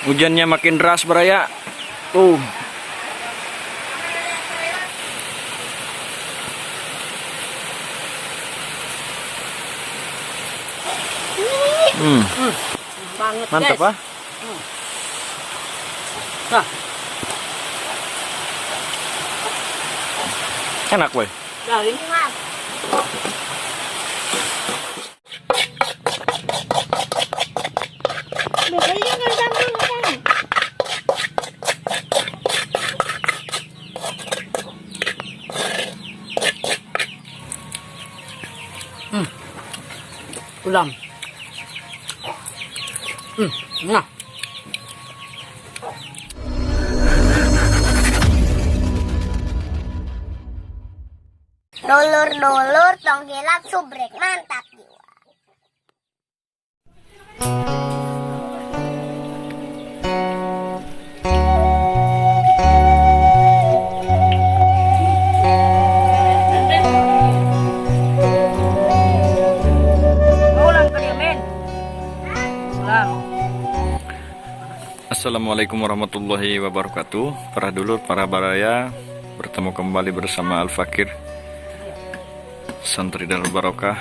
Hujannya makin deras beraya. Tuh. Banget, Mantap, guys. ah. Nah, Enak, boy. garing. Biasanya kan campur kan. Ulam. Nah. Dulur-dulur tongkilat subrek mantap jiwa. Ulam ka dia, men. Ulam. Assalamualaikum warahmatullahi wabarakatuh. Para dulur, para baraya, bertemu kembali bersama Al-Fakir Santri Darul Barokah.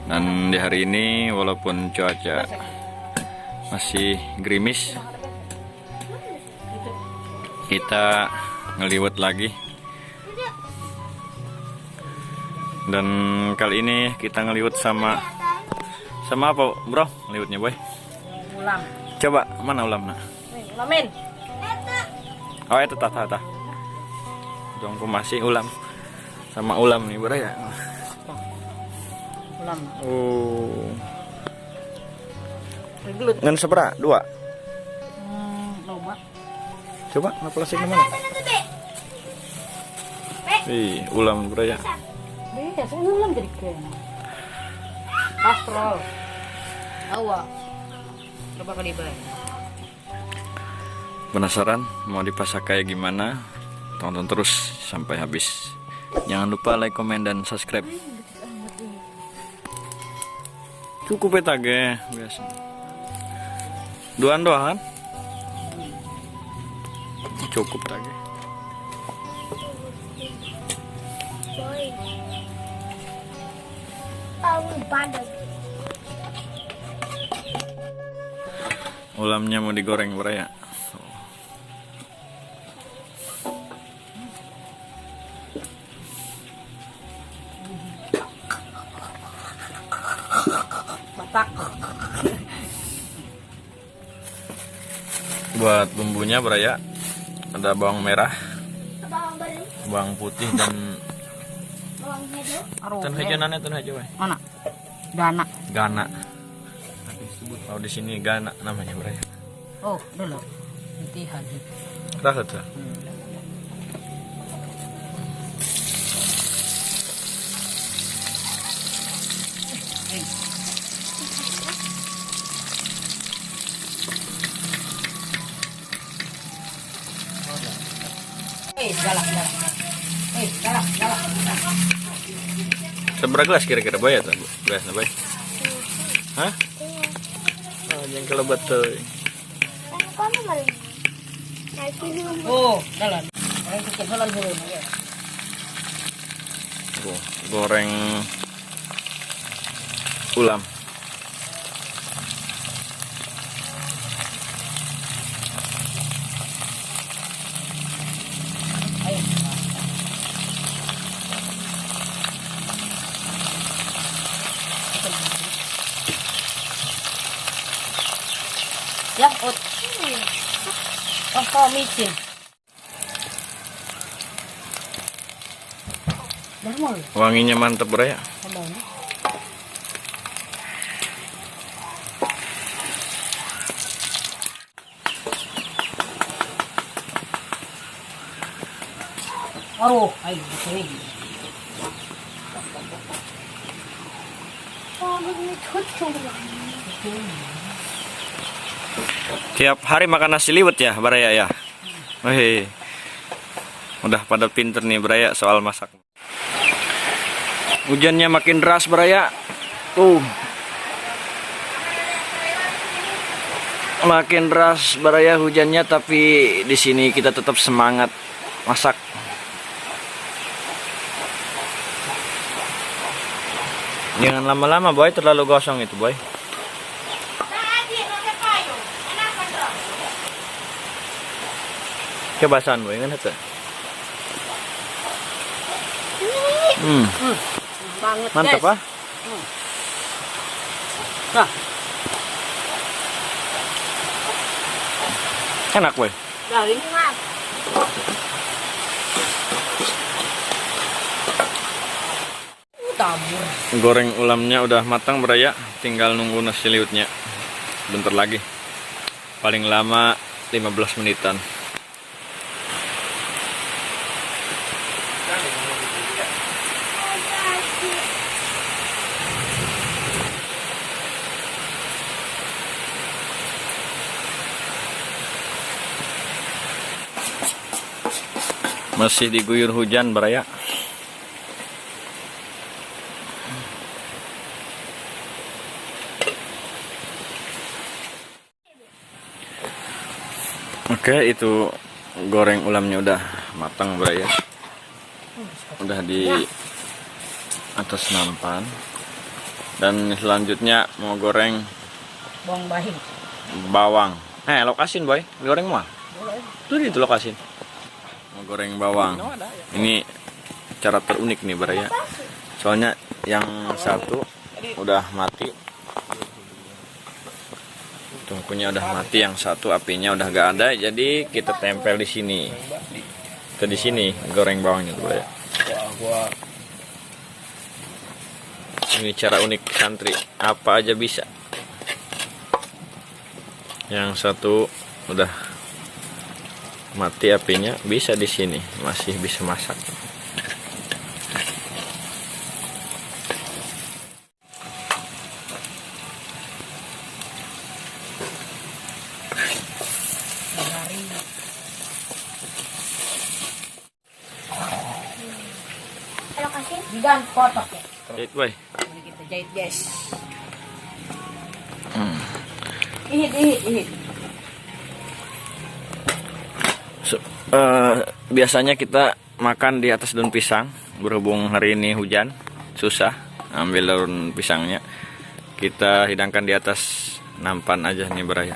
Dan di hari ini walaupun cuaca masih gerimis, kita ngeliwat lagi. Dan kali ini kita ngeliwat sama apa, bro? Ngeliwatnya, boy. Ulam. Coba mana ulamnya? Ulam, men. Oh, itu tata. Jongko masih ulam. Sama ulam nih, bro ya. Ulam. Oh. Gelut. Ngan seberapa? 2. Loba. Coba, na plastiknya mana? Ih, ulam, bro ya. Iya, saya ulam jadi keren. Astrol. Awa. Coba ke dibayar. Penasaran mau dipasak kayak gimana? Tonton terus sampai habis. Jangan lupa like, komen, dan subscribe. Cukup ya tage biasa. Duaan doang kan? Cukup tage. Tahu padat. Ulamnya mau digoreng beraya. Batak. Buat bumbunya beraya, ada bawang merah, Bawang beri, bawang putih, dan bawang hijau. ten hijau nane ten hijau, we. Mana? Dana. Gana. Oh, di sini gana namanya beraya. Oh, dulu. Intihan. Rasa tuh. Galak. Galak. Seberapa gelas kira-kira bayar tuh, gelasnya bayar? Hah? Oh, yang kelebat tuh. Kamu beli. Nanti dulu. Oh, jalan. Orang kecil jalan dulu ya. Tuh, goreng ulam. Ya, ut. Oh, kau micin. Normal. Wanginya mantep beraya. Abang. Oh, ayo, sini. Tiap hari makan nasi liwet ya, Baraya ya. Wih, udah pada pinter nih Baraya soal masak. Hujannya makin deras Baraya. Makin deras baraya hujannya, tapi di sini kita tetap semangat masak. Jangan lama-lama boy, terlalu gosong itu boy. Kebasan boy, kan itu. Banget, Mantap guys. ah. Nah, Enak boy. garing. Tabur. Goreng ulamnya udah matang beraya, tinggal nunggu nasi liwetnya. Bentar lagi. Paling lama 15 menitan. Masih diguyur hujan beraya. Oke, itu goreng ulamnya udah matang beraya. Udah di atas nampan. Dan selanjutnya mau goreng Bawang bahing. bawang. Lokasin boy, goreng mah. Boleh. Tuh itu lokasin. Mau goreng bawang. Ini cara terunik nih beraya. Soalnya yang satu udah mati. Tungkunya udah mati, yang satu apinya udah gak ada, jadi kita tempel di sini. Kita di sini goreng bawangnya tuh ya. Ini cara unik santri, apa aja bisa. Yang satu udah mati apinya, bisa di sini masih bisa masak. Lokasi Dan kotak ya. Jahit boy. Ini kita jahit guys. Ihit. Biasanya kita makan di atas daun pisang, berhubung hari ini hujan susah ambil daun pisangnya, kita hidangkan di atas nampan aja nih beraya.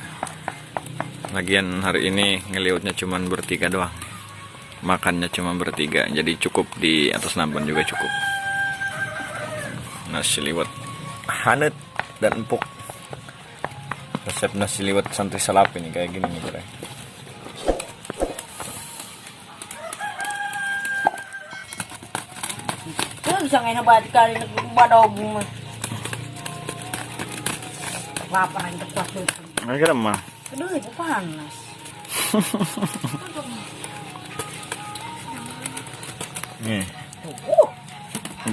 Lagian hari ini ngeliutnya cuman bertiga doang, makannya cuma bertiga, jadi cukup di atas nampan juga cukup. Nasi liwet hangat dan empuk. Resep nasi liwet santri salap ini kayak gini nih beraya. Bisa ngain abad kali badobong mah. Lapar yang tepat tuh. Akhirnya mah. Aduh, itu panas. Nih,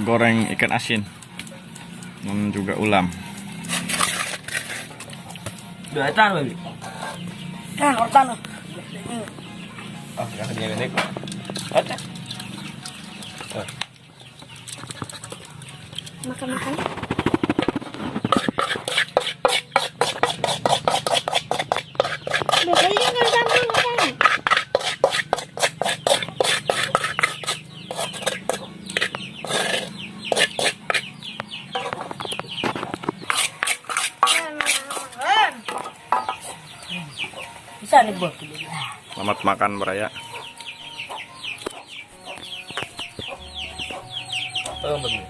goreng ikan asin dan juga ulam. Udah etan baby. Kan hortan. Oh, yang kerja gede. Etan. makan-makan. Biasanya nggak campur makan. Bisa nih buat. Selamat makan beraya. Oh, bener.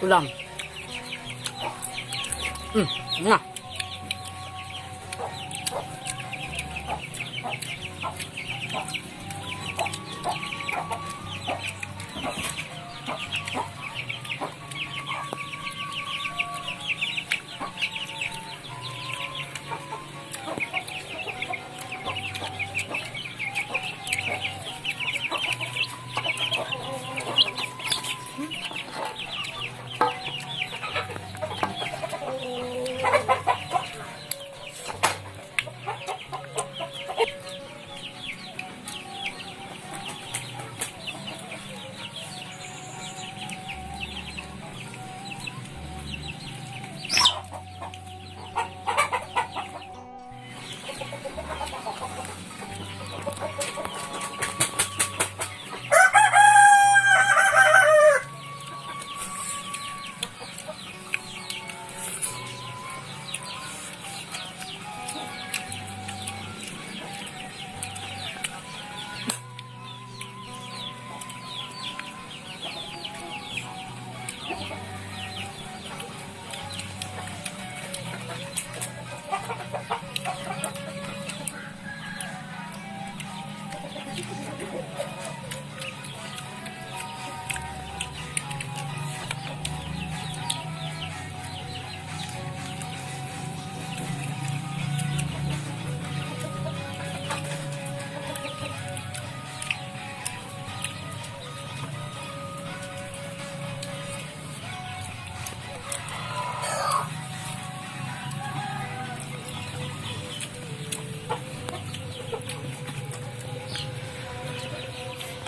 Ulam. Nah.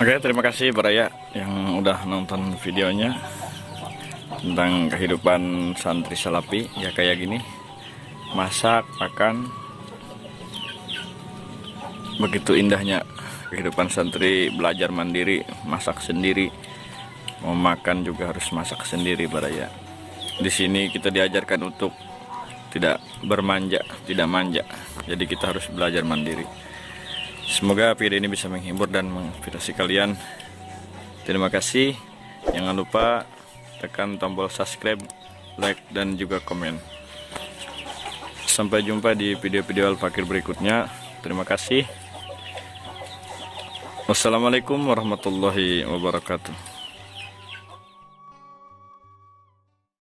Oke, terima kasih Baraya yang udah nonton videonya tentang kehidupan santri Salapi ya kayak gini. Masak, makan, begitu indahnya kehidupan santri, belajar mandiri, masak sendiri. Mau makan juga harus masak sendiri Baraya. Di sini kita diajarkan untuk tidak bermanja, tidak manja. Jadi kita harus belajar mandiri. Semoga video ini bisa menghibur dan menginspirasi kalian. Terima kasih. Jangan lupa tekan tombol subscribe, like, dan juga komen. Sampai jumpa di video-video Al-Fakir berikutnya. Terima kasih. Wassalamualaikum warahmatullahi wabarakatuh.